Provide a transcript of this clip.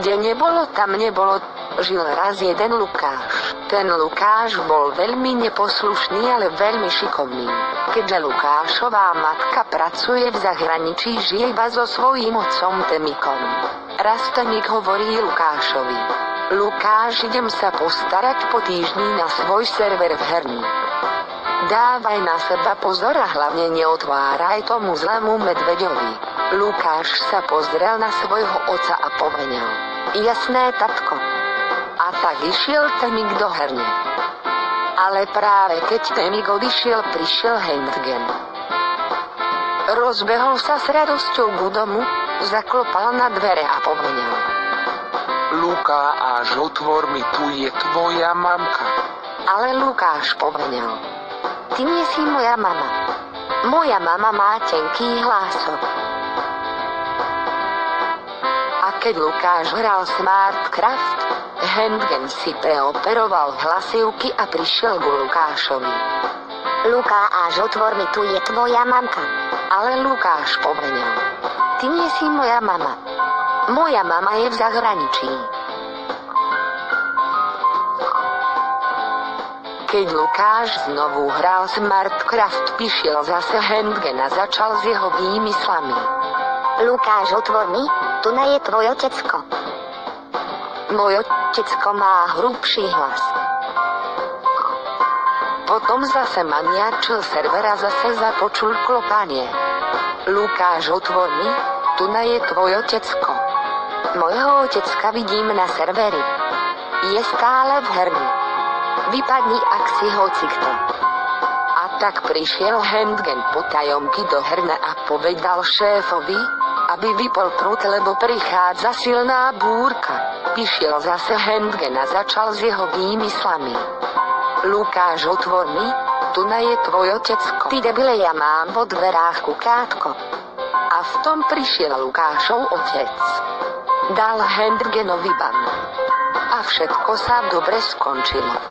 Kde nebolo, tam nebolo. Žil raz jeden Lukáš. Ten Lukáš bol veľmi neposlušný, ale veľmi šikovný. Keďže Lukášová matka pracuje v zahraničí, žije iba so svojím otcom Temikom. Raz Temik hovorí Lukášovi: Lukáš, idem sa postarať po týždni na svoj server v herni. Dávaj na seba pozor a hlavne neotváraj tomu zlému medveďovi. Lukáš sa pozrel na svojho otca a povedal: Jasné, tatko. A tak išiel Temik do herne. Ale práve keď Temik odišiel, prišiel Handgen. Rozbehol sa s radosťou k domu, zaklopal na dvere a povedal: Lukáš, otvor mi, tu je tvoja mamka. Ale Lukáš povedal: Ty nie si moja mama. Moja mama má tenký hlások. A keď Lukáš hral Smartcraft, Handgen si preoperoval hlasivky a prišiel k Lukášovi. Lukáš, otvor mi, tu je tvoja mamka. Ale Lukáš povedal: Ty nie si moja mama. Moja mama je v zahraničí. Keď Lukáš znovu hral Smartcraft, prišiel zase Handgen a začal s jeho výmyslami. Lukáš, otvor mi, tu je tvoje otecko. Moje otecko má hrubší hlas. Potom zase maniačil server a zase započul klopanie. Lukáš, otvor mi, tu je tvoje otecko. Mojho otecka vidím na serveri. Je stále v herni. Vypadni, ak si hocikto. A tak prišiel Handgen po tajomky do herne a povedal šéfovi, aby vypol prúd, lebo prichádza silná búrka. Prišiel zase Handgen a začal s jeho výmyslami. Lukáš, otvor mi, tu je tvoje otecko. Ty debile, ja mám vo dverách kukátko. A v tom prišiel Lukášov otec. Dal Handgenovi ban. A všetko sa dobre skončilo.